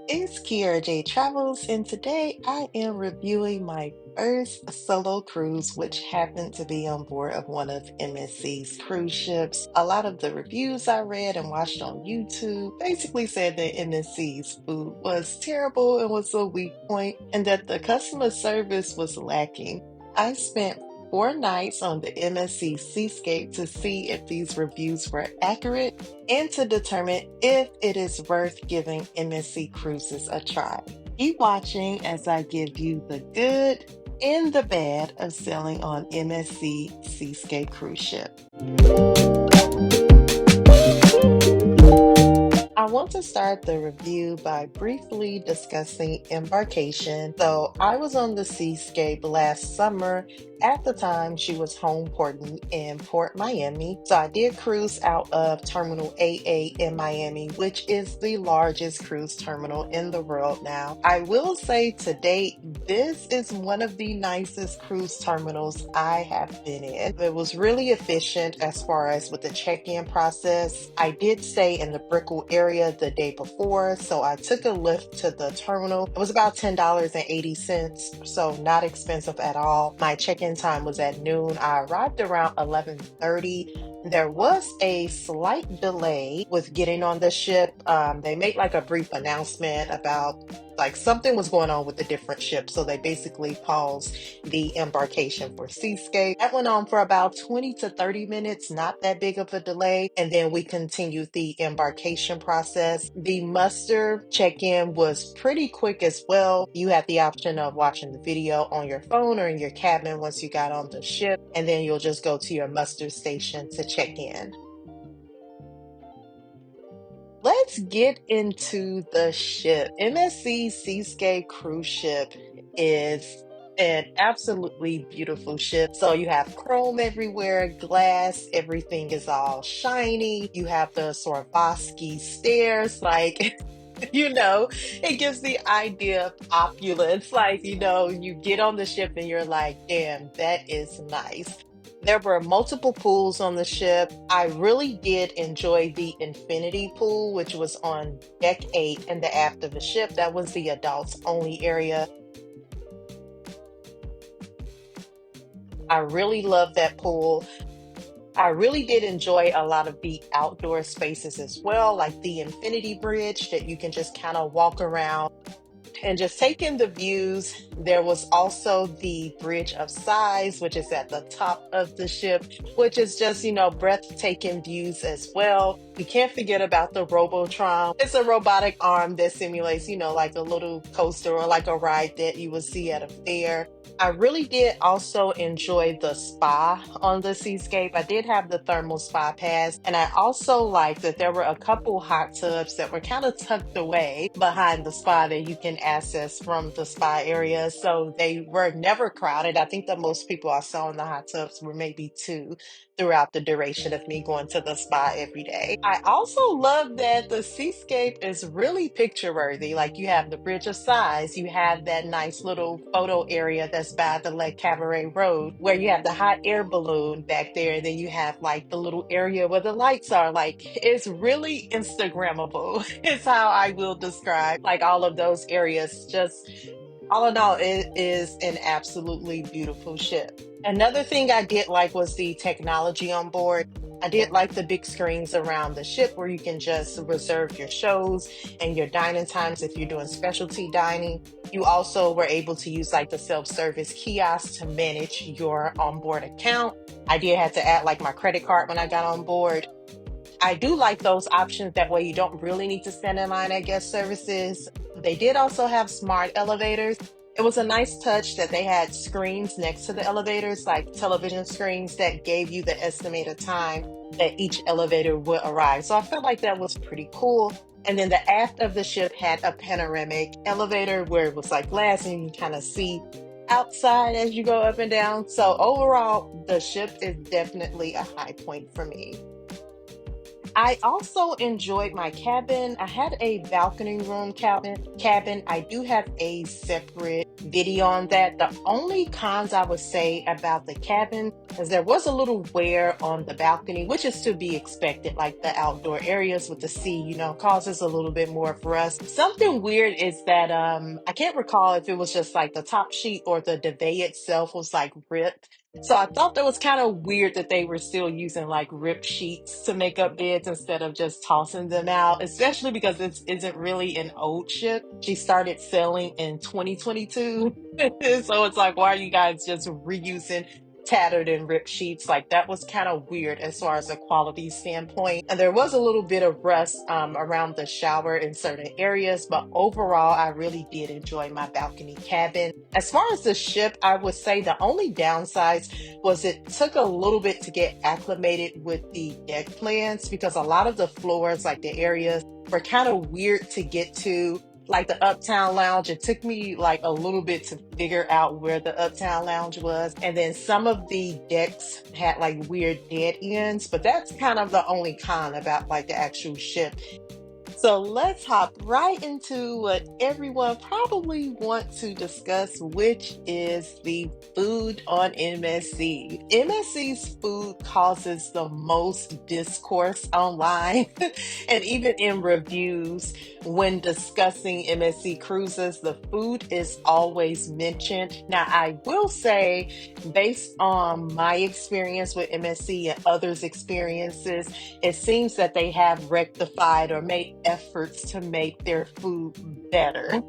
It's KeairaJay Travels, and today I am reviewing my first solo cruise, which happened to be on board of one of MSC's cruise ships. A lot of the reviews I read and watched on YouTube basically said that MSC's food was terrible and was a weak point, and that the customer service was lacking. I spent 4 nights on the MSC Seascape to see if these reviews were accurate and to determine if it is worth giving MSC Cruises a try. Keep watching as I give you the good and the bad of sailing on MSC Seascape Cruise Ship. I want to start the review by briefly discussing Embarkation. So, I was on the Seascape last summer. At the time, she was home porting in Port Miami. So, I did cruise out of Terminal AA in Miami, which is the largest cruise terminal in the world now. I will say to date, this is one of the nicest cruise terminals I have been in. It was really efficient as far as with the check-in process. I did stay in the Brickell area the day before, so I took a lift to the terminal. It was about $10.80, so not expensive at all. My check-in time was at noon. I arrived around 11:30. There was a slight delay with getting on the ship. They made like a brief announcement about like something was going on with the different ships, so they basically paused the embarkation for Seascape. That went on for about 20 to 30 minutes, not that big of a delay, and then we continued the embarkation process. The muster check-in was pretty quick as well. You had the option of watching the video on your phone or in your cabin once you got on the ship, and then you'll just go to your muster station to check in. Let's get into the ship. MSC Seascape Cruise Ship is an absolutely beautiful ship. So you have chrome everywhere, glass, everything is all shiny. You have the Swarovski stairs, like it gives the idea of opulence. Like, you get on the ship and you're like, damn, that is nice. There were multiple pools on the ship. I really did enjoy the infinity pool, which was on deck 8 in the aft of the ship. That was the adults only area. I really love that pool. I really did enjoy a lot of the outdoor spaces as well, like the infinity bridge that you can just kind of walk around and just take in the views. There was also the Bridge of Sighs, which is at the top of the ship, which is just, breathtaking views as well. You can't forget about the Robotron. It's a robotic arm that simulates, like a little coaster or like a ride that you would see at a fair. I really did also enjoy the spa on the Seascape. I did have the thermal spa pass, and I also liked that there were a couple hot tubs that were kind of tucked away behind the spa that you can access from the spa area. So they were never crowded. I think the most people I saw in the hot tubs were maybe two throughout the duration of me going to the spa every day. I also love that the Seascape is really picture worthy. Like, you have the Bridge of Sighs, you have that nice little photo area that's by the Lake Cabaret Road, where you have the hot air balloon back there, and then you have like the little area where the lights are. Like, it's really Instagrammable. It's how I will describe like all of those areas. Just all in all, it is an absolutely beautiful ship. Another thing I did like was the technology on board. I did like the big screens around the ship where you can just reserve your shows and your dining times if you're doing specialty dining. You also were able to use like the self-service kiosk to manage your onboard account. I did have to add like my credit card when I got on board. I do like those options. That way you don't really need to stand in line at guest services. They did also have smart elevators. It was a nice touch that they had screens next to the elevators, like television screens that gave you the estimated time that each elevator would arrive. So I felt like that was pretty cool. And then the aft of the ship had a panoramic elevator where it was like glass and you can kind of see outside as you go up and down. So overall, the ship is definitely a high point for me. I also enjoyed my cabin. I had a balcony room cabin. I do have a separate video on that. The only cons I would say about the cabin is there was a little wear on the balcony, which is to be expected. Like the outdoor areas with the sea, causes a little bit more for us. Something weird is that I can't recall if it was just like the top sheet or the duvet itself was like ripped. So I thought that was kind of weird that they were still using like ripped sheets to make up beds instead of just tossing them out, especially because this isn't really an old ship. She started sailing in 2022. So it's like, why are you guys just reusing tattered and ripped sheets? Like that was kind of weird as far as a quality standpoint. And there was a little bit of rust around the shower in certain areas, but overall, I really did enjoy my balcony cabin. As far as the ship, I would say the only downsides was it took a little bit to get acclimated with the deck plans because a lot of the floors, like the areas, were kind of weird to get to. Like the Uptown Lounge, it took me like a little bit to figure out where the Uptown Lounge was. And then some of the decks had like weird dead ends, but that's kind of the only con about like the actual ship. So let's hop right into what everyone probably wants to discuss, which is the food on MSC. MSC's food causes the most discourse online and even in reviews when discussing MSC cruises, the food is always mentioned. Now, I will say, based on my experience with MSC and others' experiences, it seems that they have rectified or made efforts to make their food better.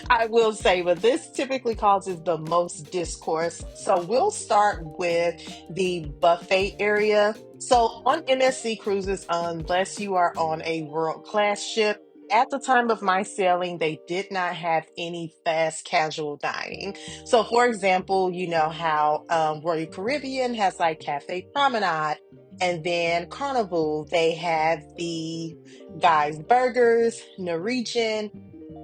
I will say, but this typically causes the most discourse. So we'll start with the buffet area. So on MSC cruises, unless you are on a world-class ship, at the time of my sailing, they did not have any fast casual dining. So for example, you know how Royal Caribbean has like Cafe Promenade, and then Carnival, they have the Guy's Burgers, Norwegian,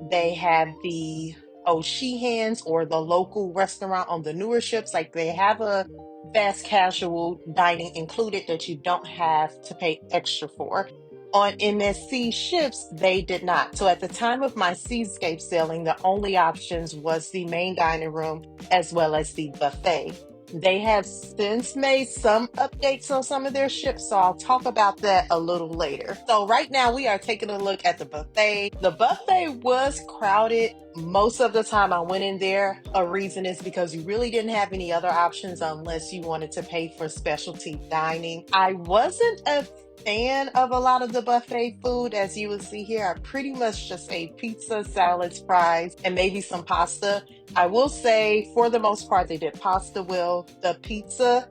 they have the O'Sheehan's or the local restaurant on the newer ships. Like they have a fast casual dining included that you don't have to pay extra for. On MSC ships, they did not. So at the time of my Seascape sailing, the only options was the main dining room as well as the buffet. They have since made some updates on some of their ships, so I'll talk about that a little later. So right now we are taking a look at the buffet. The buffet was crowded most of the time I went in there. A reason is because you really didn't have any other options unless you wanted to pay for specialty dining. I wasn't a fan of a lot of the buffet food. As you will see here, I pretty much just ate pizza, salads, fries, and maybe some pasta. I will say, for the most part, they did pasta well. The pizza,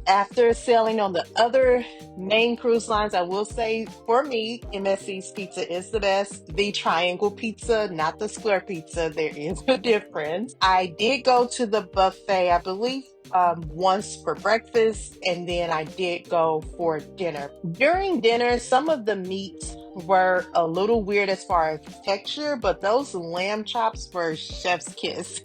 after sailing on the other main cruise lines, I will say, for me, MSC's pizza is the best. The triangle pizza, not the square pizza. There is a difference. I did go to the buffet, I believe, once for breakfast, and then I did go for dinner. During dinner, some of the meats were a little weird as far as texture, but those lamb chops were chef's kiss.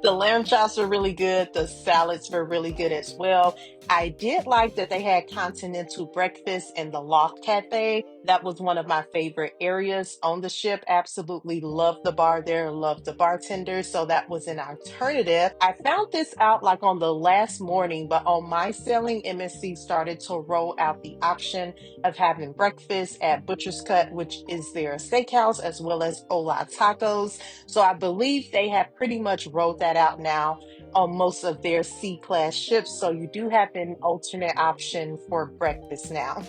The lamb chops were really good. The salads were really good as well. I did like that they had continental breakfast in the Loft Cafe. That was one of my favorite areas on the ship. Absolutely loved the bar there, loved the bartender. So that was an alternative. I found this out like on the last morning, but on my sailing, MSC started to roll out the option of having breakfast at Butcher's Cut, which is their steakhouse, as well as Ola Tacos. So I believe they have pretty much rolled that out now on most of their C-class ships. So you do have an alternate option for breakfast now.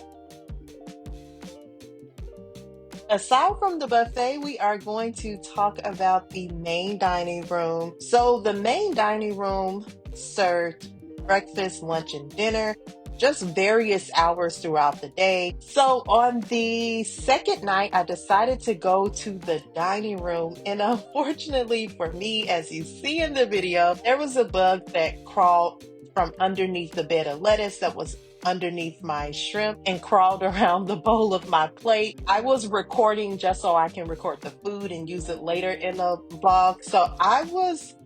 Aside from the buffet, we are going to talk about the main dining room. So the main dining room served breakfast, lunch, and dinner, just various hours throughout the day. So on the second night, I decided to go to the dining room. And unfortunately for me, as you see in the video, there was a bug that crawled from underneath the bed of lettuce that was underneath my shrimp and crawled around the bowl of my plate. I was recording just so I can record the food and use it later in the vlog. So I was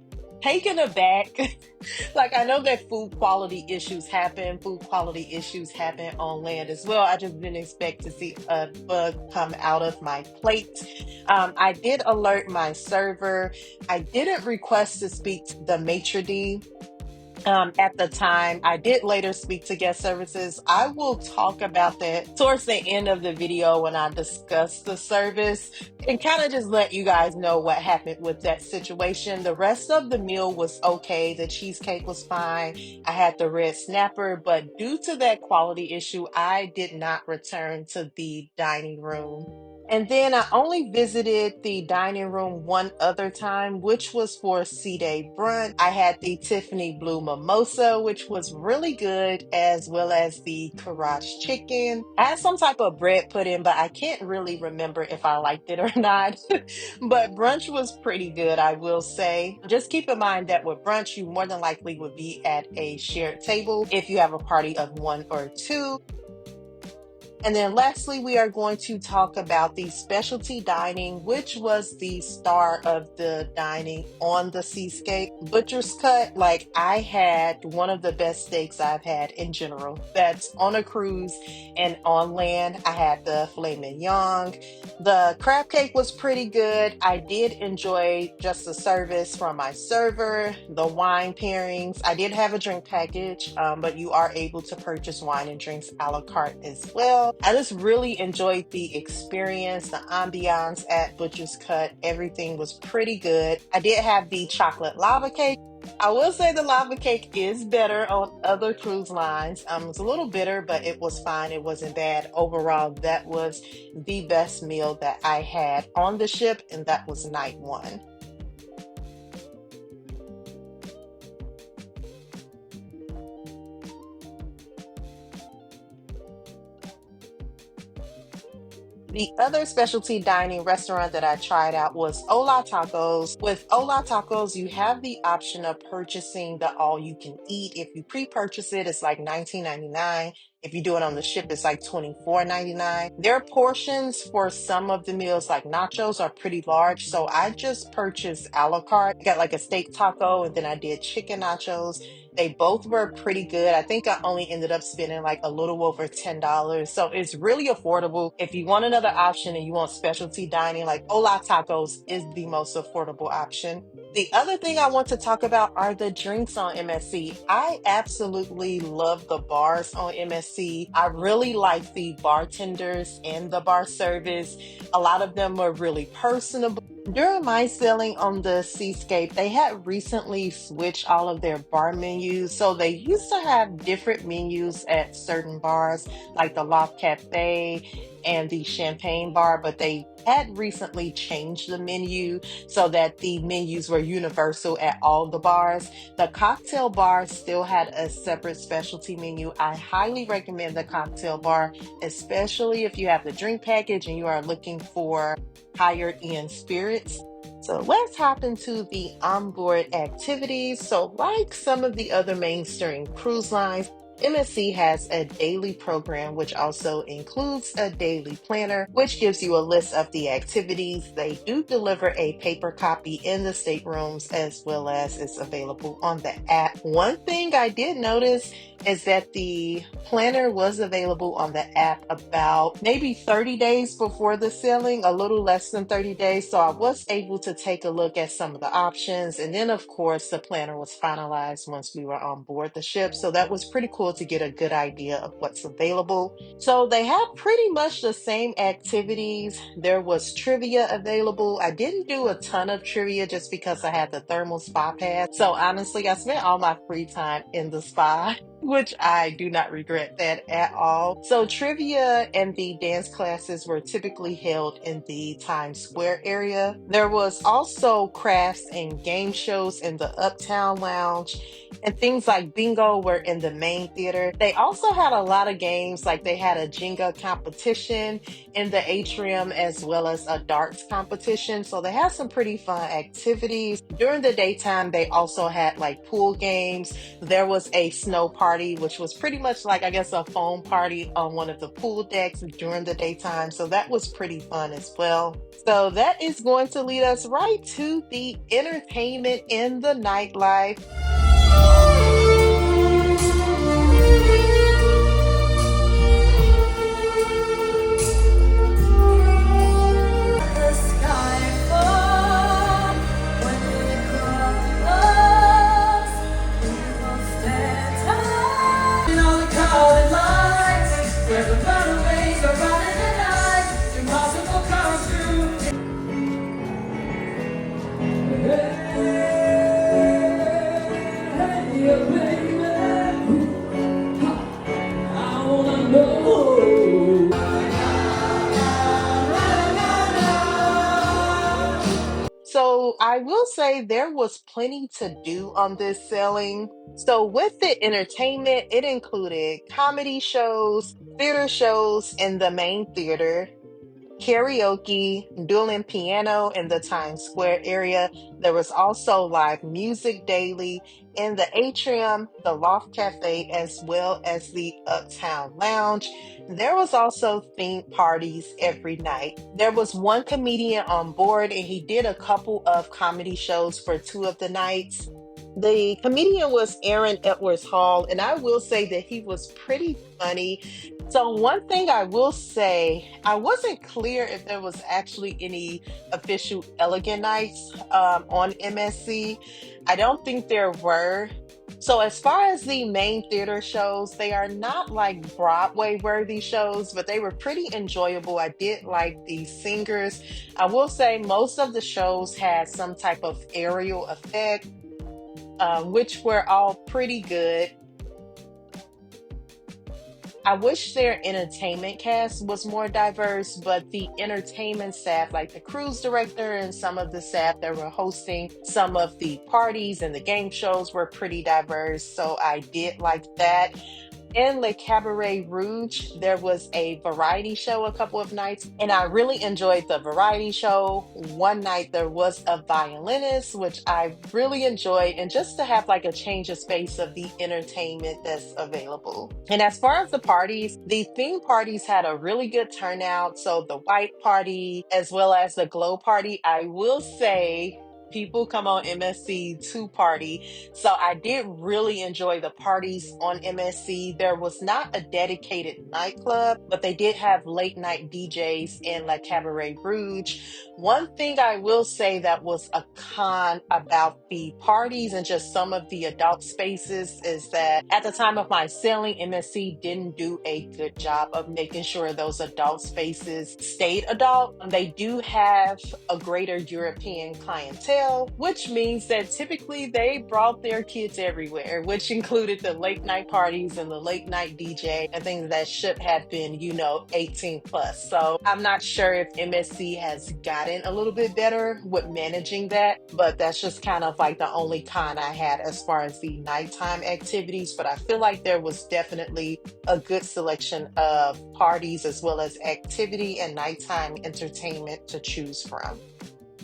taken aback. Like, I know that food quality issues happen on land as well. I just didn't expect to see a bug come out of my plate. I did alert my server. I didn't request to speak to the maitre d' at the time. I did later speak to guest services. I will talk about that towards the end of the video when I discuss the service and kind of just let you guys know what happened with that situation. The rest of the meal was okay. The cheesecake was fine. I had the red snapper, but due to that quality issue, I did not return to the dining room. And then I only visited the dining room one other time, which was for C-Day brunch. I had the Tiffany Blue Mimosa, which was really good, as well as the karaage chicken. I had some type of bread pudding, but I can't really remember if I liked it or not. But brunch was pretty good, I will say. Just keep in mind that with brunch, you more than likely would be at a shared table if you have a party of one or two. And then lastly, we are going to talk about the specialty dining, which was the star of the dining on the Seascape Butcher's Cut. Like, I had one of the best steaks I've had in general. That's on a cruise and on land. I had the filet mignon. The crab cake was pretty good. I did enjoy just the service from my server, the wine pairings. I did have a drink package, but you are able to purchase wine and drinks a la carte as well. I just really enjoyed the experience, the ambiance at Butcher's Cut. Everything was pretty good. I did have the chocolate lava cake. I will say the lava cake is better on other cruise lines. It's a little bitter, but it was fine. It wasn't bad. Overall, that was the best meal that I had on the ship, and that was night one. The other specialty dining restaurant that I tried out was Ola Tacos. With Ola Tacos, you have the option of purchasing the all you can eat. If you pre-purchase it, it's like $19.99. If you do it on the ship, it's like $24.99. Their portions for some of the meals, like nachos, are pretty large. So I just purchased a la carte. I got like a steak taco, and then I did chicken nachos. They both were pretty good. I think I only ended up spending like a little over $10. So it's really affordable. If you want another option and you want specialty dining, like Ola Tacos is the most affordable option. The other thing I want to talk about are the drinks on MSC. I absolutely love the bars on MSC. I really like the bartenders and the bar service. A lot of them are really personable. During my sailing on the Seascape, they had recently switched all of their bar menus. So they used to have different menus at certain bars, like the Loft Cafe and the Champagne Bar, but they had recently changed the menu so that the menus were universal at all the bars. The cocktail bar still had a separate specialty menu. I highly recommend the cocktail bar, especially if you have the drink package and you are looking for higher end spirits. So let's hop into the onboard activities. So like some of the other mainstream cruise lines, MSC has a daily program, which also includes a daily planner, which gives you a list of the activities. They do deliver a paper copy in the staterooms, as well as it's available on the app. One thing I did notice is that the planner was available on the app about maybe 30 days before the sailing, a little less than 30 days. So I was able to take a look at some of the options. And then, of course, the planner was finalized once we were on board the ship. So that was pretty cool to get a good idea of what's available. So they have pretty much the same activities. There was trivia available. I didn't do a ton of trivia just because I had the thermal spa pass. So honestly, I spent all my free time in the spa, which I do not regret that at all. So trivia and the dance classes were typically held in the Times Square area. There was also crafts and game shows in the Uptown Lounge, and things like bingo were in the main theater. They also had a lot of games, like they had a Jenga competition in the atrium, as well as a darts competition. So they had some pretty fun activities. During the daytime, they also had like pool games. There was a snow party party, which was pretty much like, I guess, a foam party on one of the pool decks during the daytime. So that was pretty fun as well. So that is going to lead us right to the entertainment in the nightlife. So I will say there was plenty to do on this sailing. So with the entertainment, it included comedy shows, theater shows in the main theater, karaoke, dueling piano in the Times Square area. There was also live music daily in the atrium, the Loft Cafe, as well as the Uptown Lounge. There was also themed parties every night. There was one comedian on board, and he did a couple of comedy shows for two of the nights. The comedian was Aaron Edwards Hall, and I will say that he was pretty funny. So one thing I will say, I wasn't clear if there was actually any official Elegant Nights on MSC. I don't think there were. So as far as the main theater shows, they are not like Broadway worthy shows, but they were pretty enjoyable. I did like the singers. I will say most of the shows had some type of aerial effect, which were all pretty good. I wish their entertainment cast was more diverse, but the entertainment staff, like the cruise director and some of the staff that were hosting some of the parties and the game shows, were pretty diverse. So I did like that. In Le Cabaret Rouge, there was a variety show a couple of nights, and I really enjoyed the variety show. One night there was a violinist, which I really enjoyed, and just to have like a change of space of the entertainment that's available. And as far as the parties, the theme parties had a really good turnout. So the white party as well as the glow party, I will say people come on MSC to party. So I did really enjoy the parties on MSC. There was not a dedicated nightclub, but they did have late night DJs in La Cabaret Rouge. One thing I will say that was a con about the parties and just some of the adult spaces is that at the time of my sailing, MSC didn't do a good job of making sure those adult spaces stayed adult. They do have a greater European clientele, which means that typically they brought their kids everywhere, which included the late night parties and the late night DJ and things that should have been, 18 plus. So I'm not sure if MSC has gotten a little bit better with managing that, but that's just kind of like the only con I had as far as the nighttime activities. But I feel like there was definitely a good selection of parties as well as activity and nighttime entertainment to choose from.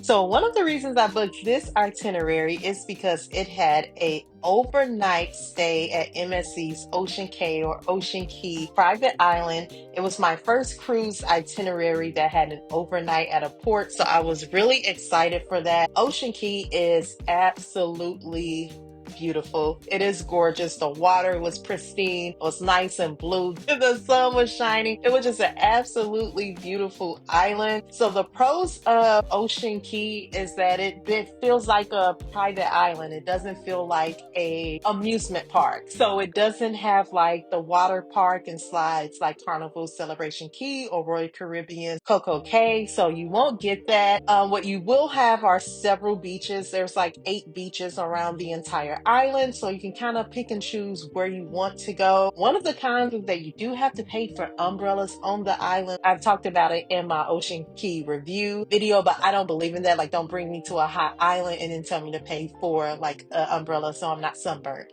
So one of the reasons I booked this itinerary is because it had a overnight stay at MSC's Ocean Cay or Ocean Key private island. It was my first cruise itinerary that had an overnight at a port, so I was really excited for that. Ocean Key is absolutely beautiful. It is gorgeous. The water was pristine. It was nice and blue. The sun was shining. It was just an absolutely beautiful island. So the pros of Ocean Key is that it feels like a private island. It doesn't feel like a amusement park. So it doesn't have like the water park and slides like Carnival Celebration Key or Royal Caribbean Coco Cay. So you won't get that. What you will have are several beaches. There's like 8 beaches around the entire island, so you can kind of pick and choose where you want to go. One of the cons is that you do have to pay for umbrellas on the island. I've talked about it in my Ocean Key review video, but I don't believe in that. Like, don't bring me to a hot island and then tell me to pay for like an umbrella so I'm not sunburned.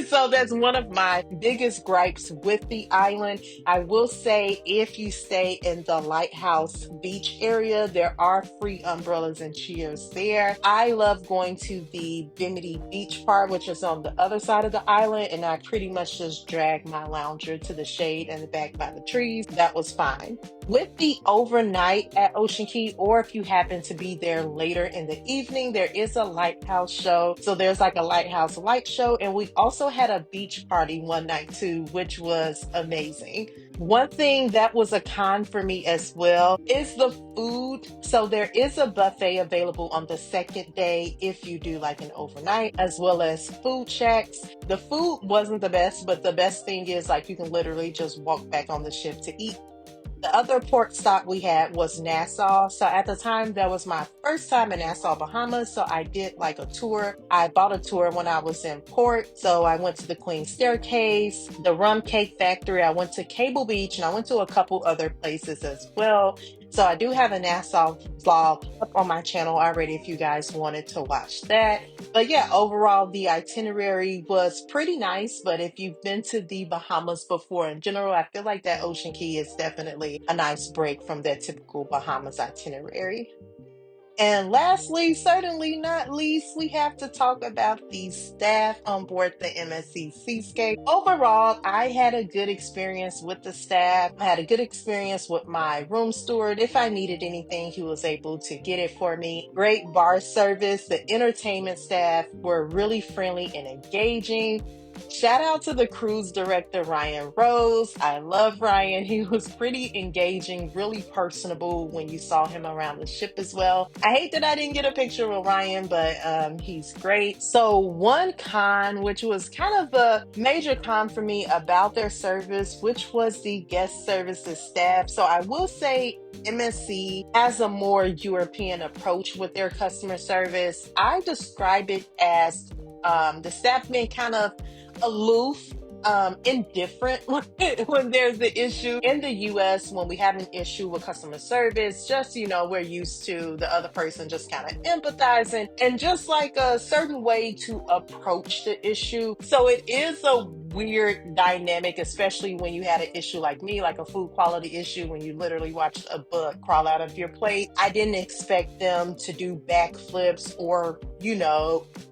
So that's one of my biggest gripes with the island. I will say if you stay in the Lighthouse Beach area, there are free umbrellas and chairs there. I love going to the Bimini Beach part, which is on the other side of the island, and I pretty much just drag my lounger to the shade and the back by the trees. That was fine. With the overnight at Ocean Cay, or if you happen to be there later in the evening, there is a lighthouse show. So there's like a lighthouse light show. And we also had a beach party one night too, which was amazing. One thing that was a con for me as well is the food. So there is a buffet available on the second day if you do like an overnight, as well as food checks. The food wasn't the best, but the best thing is like you can literally just walk back on the ship to eat. The other port stop we had was Nassau. So at the time, that was my first time in Nassau, Bahamas. So I did like a tour. I bought a tour when I was in port. So I went to the Queen Staircase, the Rum Cake Factory. I went to Cable Beach, and I went to a couple other places as well. So I do have a Nassau vlog up on my channel already if you guys wanted to watch that. But yeah, overall, the itinerary was pretty nice. But if you've been to the Bahamas before in general, I feel like that Ocean Cay is definitely a nice break from that typical Bahamas itinerary. And lastly, certainly not least, we have to talk about the staff on board the MSC Seascape. Overall, I had a good experience with the staff. I had a good experience with my room steward. If I needed anything, he was able to get it for me. Great bar service. The entertainment staff were really friendly and engaging. Shout out to the cruise director, Ryan Rose. I love Ryan. He was pretty engaging, really personable when you saw him around the ship as well. I hate that I didn't get a picture with Ryan, but he's great. So one con, which was kind of the major con for me about their service, which was the guest services staff. So I will say MSC has a more European approach with their customer service. I describe it as the staff being kind of aloof, indifferent when there's the issue. In the US, when we have an issue with customer service, just, we're used to the other person just kind of empathizing and just like a certain way to approach the issue. So it is a weird dynamic, especially when you had an issue like me, like a food quality issue, when you literally watched a bug crawl out of your plate. I didn't expect them to do backflips or,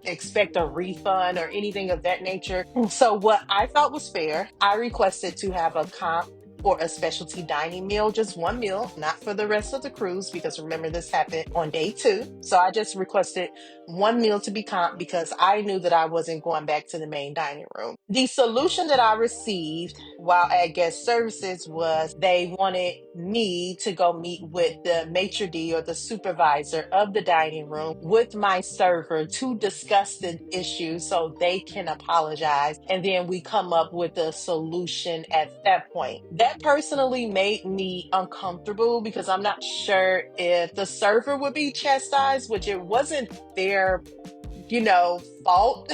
expect a refund or anything of that nature. So what I thought was fair, I requested to have a comp or a specialty dining meal, just one meal, not for the rest of the cruise, because remember this happened on day 2. So I just requested one meal to be comp because I knew that I wasn't going back to the main dining room. The solution that I received while at guest services was they wanted me to go meet with the maitre d' or the supervisor of the dining room with my server to discuss the issue so they can apologize, and then we come up with a solution at that point. That personally made me uncomfortable because I'm not sure if the server would be chastised, which it wasn't their fault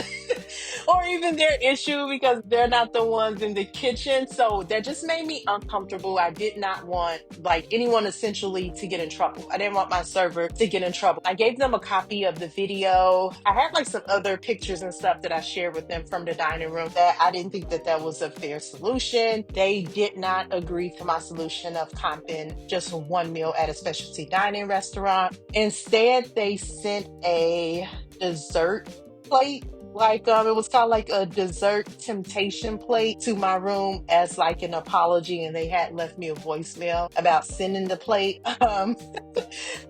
or even their issue because they're not the ones in the kitchen. So that just made me uncomfortable. I did not want like anyone essentially to get in trouble. I didn't want my server to get in trouble. I gave them a copy of the video. I had like some other pictures and stuff that I shared with them from the dining room that I didn't think that that was a fair solution. They did not agree to my solution of comping just one meal at a specialty dining restaurant. Instead, they sent a dessert plate, like it was called like a dessert temptation plate, to my room as like an apology, and they had left me a voicemail about sending the plate. I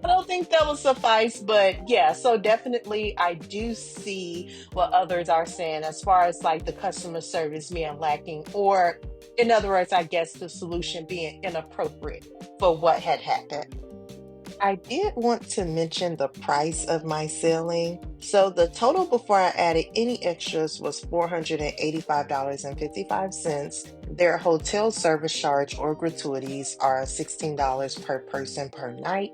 don't think that will suffice, but yeah, so definitely I do see what others are saying as far as like the customer service being lacking, or in other words, I guess the solution being inappropriate for what had happened. I did want to mention the price of my sailing. So the total before I added any extras was $485.55. Their hotel service charge or gratuities are $16 per person per night.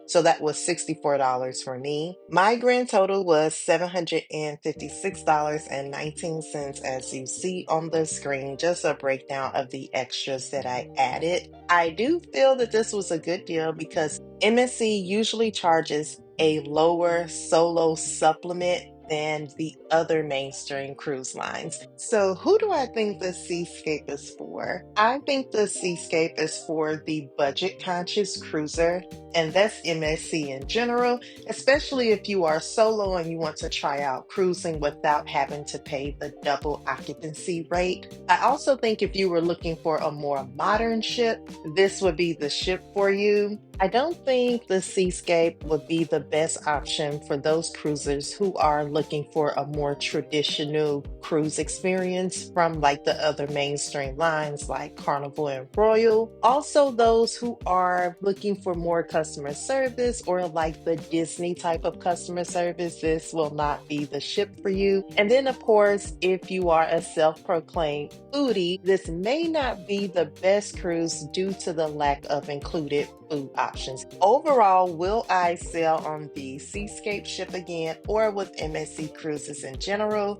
So that was $64 for me. My grand total was $756.19, as you see on the screen, just a breakdown of the extras that I added. I do feel that this was a good deal because MSC usually charges a lower solo supplement than the other mainstream cruise lines. So, who do I think the Seascape is for? I think the Seascape is for the budget conscious cruiser, and that's MSC in general, especially if you are solo and you want to try out cruising without having to pay the double occupancy rate. I also think if you were looking for a more modern ship, this would be the ship for you. I don't think the Seascape would be the best option for those cruisers who are looking for a more traditional cruise experience from like the other mainstream lines like Carnival and Royal. Also, those who are looking for more customer service or like the Disney type of customer service, this will not be the ship for you. And then, of course, if you are a self-proclaimed foodie, this may not be the best cruise due to the lack of included food options. Overall, will I sail on the Seascape ship again or with MSC Cruises in general?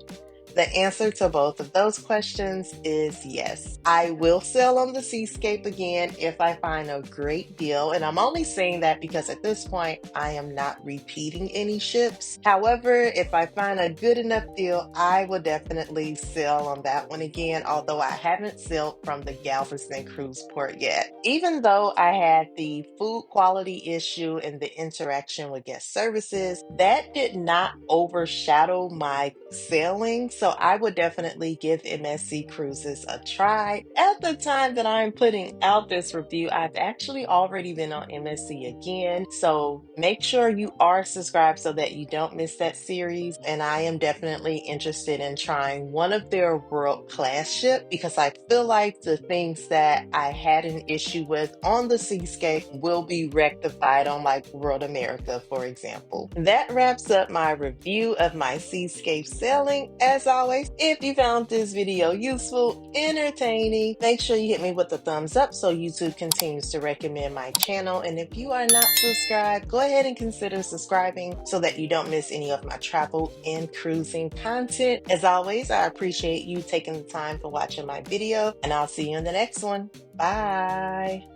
The answer to both of those questions is yes. I will sail on the Seascape again if I find a great deal, and I'm only saying that because at this point I am not repeating any ships. However, if I find a good enough deal, I will definitely sail on that one again, although I haven't sailed from the Galveston cruise port yet. Even though I had the food quality issue and the interaction with guest services, that did not overshadow my sailing. So I would definitely give MSC Cruises a try. At the time that I'm putting out this review, I've actually already been on MSC again. So make sure you are subscribed so that you don't miss that series. And I am definitely interested in trying one of their world-class ships because I feel like the things that I had an issue with on the Seascape will be rectified on like World America, for example. That wraps up my review of my Seascape sailing. As always, if you found this video useful, entertaining, make sure you hit me with a thumbs up so YouTube continues to recommend my channel. And if you are not subscribed, go ahead and consider subscribing so that you don't miss any of my travel and cruising content. As always, I appreciate you taking the time for watching my video, and I'll see you in the next one. Bye.